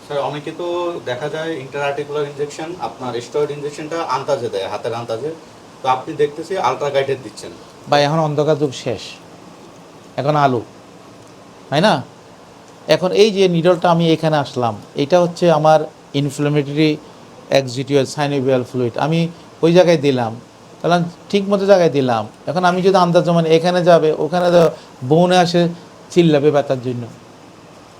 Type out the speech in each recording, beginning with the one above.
Sir অনেকে তো দেখা যায় ইন্টারআর্টিকুলার ইনজেকশন আপনার স্টেরয়েড ইনজেকশনটা আন্তাজে দেয়, হাতের আন্তাজে। তো আপনি দেখতেছি আলট্রা গাইডেড দিচ্ছেন। বা এখন অন্ধকার যুগ শেষ, এখন আলু, তাই না? এখন এই যে নিডলটা আমি এখানে আসলাম, এটা হচ্ছে আমার ইনফ্লামেটরি এক্সিটিউয়াল সাইনোভিয়াল ফ্লুইড, আমি ওই জায়গায় দিলাম, তাহলে ঠিক মতো জায়গায় দিলাম। এখন আমি যদি আন্দাজ মানে এখানে যাবে, ওখানে বনে আসে চিল্লাবে ব্যথার জন্য।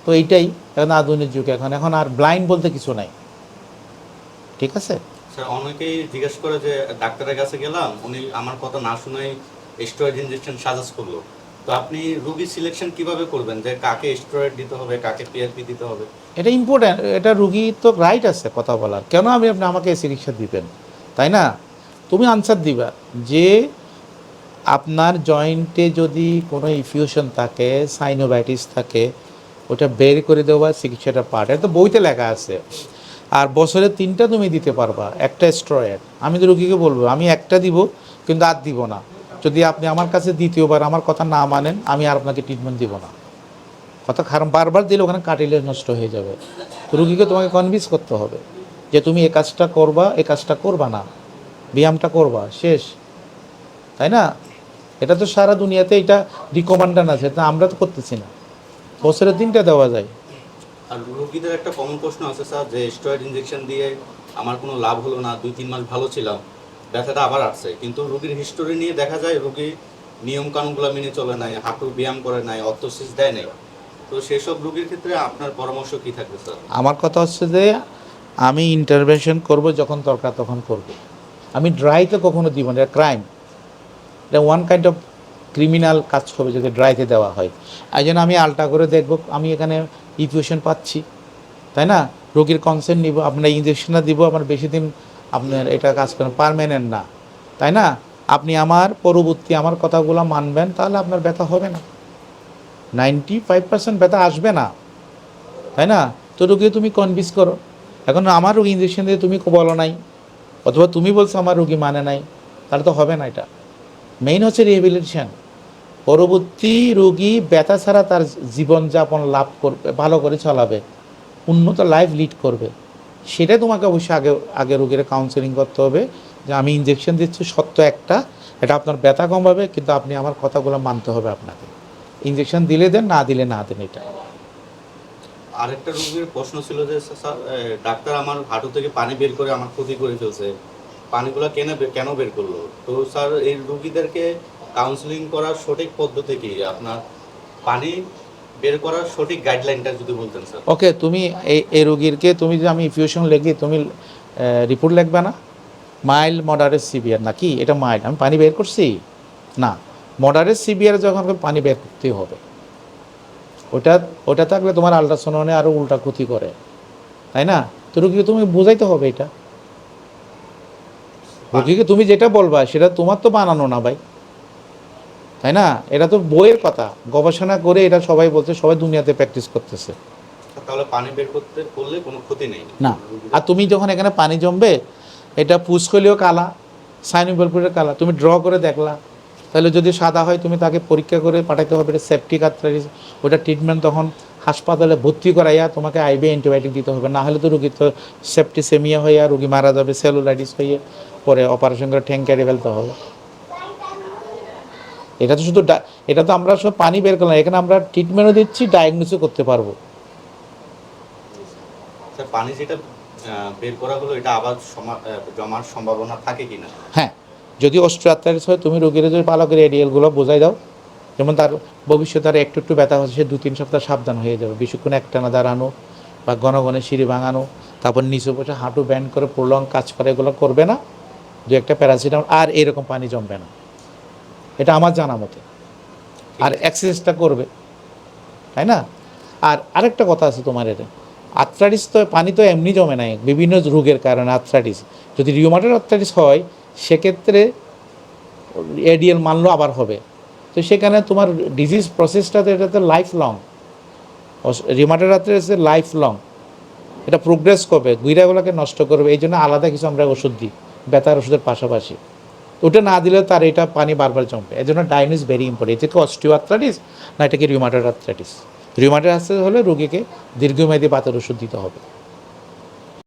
তো এইটাই এখন আধুনিক যুগ, এখন এখন আর ব্লাইন্ড বলতে কিছু নাই, ঠিক আছে? স্যার অনেকেই জিজ্ঞেস করে যে ডাক্তারের কাছে গেলাম, উনি আমার কথা না শুনেই স্টেরয়েড ইনজেকশন সাজেস্ট করলো। তো আপনি রুগী সিলেকশন কিভাবে করবেন যে কাকে স্টেরয়েড দিতে হবে, কাকে পিআরপি দিতে হবে? এটা ইম্পর্ট্যান্ট, এটা রুগী তো রাইট আছে কথা বলার, কেন আপনি আমাকে চিকিৎসা দিবেন, তাই না? তুমি আনসার দিবা যে আপনার জয়েন্টে যদি কোনো ইনফিউশন থাকে, সাইনোভাইটিস থাকে, ওটা বের করে দেওয়া চিকিৎসাটা পার্ট, এটা তো বইতে লেখা আছে। আর বছরে 3টা তুমি দিতে পারবা একটা স্টেরয়েড। আমি তো রুগীকে বলবো আমি একটা দিব, কিন্তু আর দিব না। যদি আপনি আমার কাছে দ্বিতীয়বার আমার কথা না মানেন, আমি আর আপনাকে ট্রিটমেন্ট দিব না। কথা খারাপ বারবার দিলে ওখানে কাটিলে নষ্ট হয়ে যাবে। তো রুগীকে তোমাকে কনভিন্স করতে হবে যে তুমি এ কাজটা করবা, এ কাজটা করবা না, ব্যায়ামটা করবা, শেষ, তাই না? এটা তো সারা দুনিয়াতে এটা রিকমান্ডান আছে, তা আমরা তো করতেছি না। বছরে 3টা দেওয়া যায়। আর রুগীদের একটা কমন প্রশ্ন আছে স্যার, যে স্টেরয়েড ইনজেকশন দিয়ে আমার কোনো লাভ হলো না, 2-3 মাস ভালো ছিলাম, ব্যথাটা আবার আসছে। কিন্তু রুগীর হিস্টোরি নিয়ে দেখা যায় রুগী নিয়ম কানুনগুলো মেনে চলে নাই, হাঁটু ব্যায়াম করে নাই, অর্থোসিস দেয় নাই। তো সেসব রুগীর ক্ষেত্রে আপনার পরামর্শ কি থাকবে স্যার? আমার কথা হচ্ছে যে আমি ইন্টারভেনশন করব যখন দরকার তখন করব। আমি ড্রাইতে কখনো দিব না, এটা ক্রাইম, এটা ওয়ান কাইন্ড অফ ক্রিমিনাল কাজ হবে যদি ড্রাইতে দেওয়া হয়। এই জন্য আমি আলটা করে দেখব আমি এখানে ইনফিউশন পাচ্ছি, তাই না? রোগীর কনসেন্ট নিব, আপনার ইঞ্জেকশনটা দিব, আমার বেশি দিন আপনার এটা কাজ করেন, পারমানেন্ট না, তাই না? আপনি আমার পরবর্তী আমার কথাগুলো মানবেন, তাহলে আপনার ব্যথা হবে না, 95% ব্যথা আসবে না, তাই না? তো রোগী তুমি কনভিন্স করো। এখন আমার রোগী ইঞ্জেকশন দিয়ে তুমি বলো নাই, অথবা তুমি বলছো আমার রোগী মানে নাই, তাহলে তো হবে না। এটা মেইন হচ্ছে রিহ্যাবিলিটেশন। পরবর্তী রোগী ব্যথা ছাড়া তার জীবনযাপন লাভ করবে, ভালো করে চালাবে, উন্নত লাইফ লিড করবে। সেটাই তোমাকে অবশ্যই আগে আগে রোগীর কাউন্সেলিং করতে হবে যে আমি ইঞ্জেকশন দিচ্ছি সত্য একটা, এটা আপনার ব্যথা কমাবে, কিন্তু আপনি আমার কথাগুলো মানতে হবে আপনাকে। ইঞ্জেকশন দিলে দেন, না দিলে না দেন। এটা আরেকটা রোগীর প্রশ্ন ছিল যে স্যার, ডাক্তার আমার হাঁটু থেকে পানি বের করে আমার ক্ষতি করে ফেলছে, পানিগুলো কেন বের করলো? তো স্যার এই রুগীদেরকে কাউন্সিলিং করার সঠিক পদ্ধতি কি আপনার, পানি বের করার সঠিক গাইডলাইনটা যদি বলতেন স্যার। ওকে, তুমি এই রোগীরকে তুমি যে আমি ইনফিউশন লিখি, তুমি রিপোর্ট লিখবে না মাইল্ড মডারেট সিভিয়ার নাকি, এটা মাইল্ড আমি পানি বের করছি না, মডারেট সিভিয়ার যখন পানি বের করতেই হবে। ওটা ওটা থাকলে তোমার আল্ট্রাসাউন্ডে আরও উল্টা ক্ষতি করে, তাই না? তো রুগীকে তুমি বোঝাইতে হবে এটা, রুগীকে তুমি যেটা বলবা সেটা তোমার তো বানানো না ভাই, তাই না? এটা তো বইয়ের কথা, গবেষণা করে এটা সবাই বলছে, সবাই দুনিয়াতে প্র্যাকটিস করতেছে। তাহলে পানি বের করলে কোনো ক্ষতি নেই না, আর তুমি যখন এখানে পানি জমবে, এটা পুষ্কলীয় কালা, সাইনোভিয়াল কালা, তুমি ড্র করে দেখলা, তাহলে যদি সাদা হয় তুমি তাকে পরীক্ষা করে পাঠাতে হবে, এটা সেপটিক আর্থ্রাইটিস। ওটা ট্রিটমেন্ট তখন হাসপাতালে ভর্তি করাইয়া তোমাকে আইভি অ্যান্টিবায়োটিক দিতে হবে, না হলে তো রুগী তো সেপটিসেমিয়া হইয়া রুগী মারা যাবে, সেলুলাইটিস হয়ে পরে অপারেশন করে ঠ্যাং কেটে ফেলতে হবে। এটা তো শুধু এটা তো আমরা সব পানি বের করলাম, এখানে আমরা ট্রিটমেন্টও দিচ্ছি, ডায়াগনোসও করতে পারবো। স্যার পানি যেটা বের করা হলো, এটা আবার জমার সম্ভাবনা থাকে কিনা? হ্যাঁ, যদি অস্ট্রিওআর্থ্রাইটিস হয় তুমি রোগীর যদি ভালো করে এডিএলগুলো বোঝাই দাও, যেমন তার ভবিষ্যতে আর একটু একটু ব্যথা হচ্ছে, সে 2-3 সপ্তাহ সাবধান হয়ে যাবে, বেশিক্ষণ একটানা দাঁড়ানো বা ঘন ঘন সিঁড়ি ভাঙানো, তারপর নিচে বসে হাঁটু ব্যান্ড করে প্রলং কাজ করে, এগুলো করবে না। দু একটা প্যারাসিটামল, আর এরকম পানি জমবে না, এটা আমার জানা মতে। আর এক্সারসাইজটা করবে, তাই না? আর আরেকটা কথা আছে তোমার, এটা আর্থ্রাইটিস তো পানি তো এমনি জমে নাই, বিভিন্ন রোগের কারণে আর্থ্রাইটিস। যদি রিউমাটয়েড আর্থ্রাইটিস হয় সেক্ষেত্রে এডিএল মানলো আবার হবে। তো সেখানে তোমার ডিজিজ প্রসেসটাতে এটা তো লাইফ লং, রিউমাটয়েড আর্থ্রাইটিসের লাইফ লং, এটা প্রোগ্রেস করবে, গুইরাগুলোকে নষ্ট করবে। এই জন্য আলাদা কিছু আমরা ওষুধ দিই ব্যথার ওষুধের পাশাপাশি, ওটা না দিলে তার এটা পানি বারবার জমবে। এই জন্য ডায়াগনোস ভেরি ইম্পর্টেন্ট, এটা কি অস্টিও আর্থ্রাইটিস না এটা কি রিউমাটয়েড আর্থ্রাইটিস। রিউমাটের আর্থ্রাইটিস হলে রোগীকে দীর্ঘমেয়াদী বাতের ওষুধ দিতে হবে।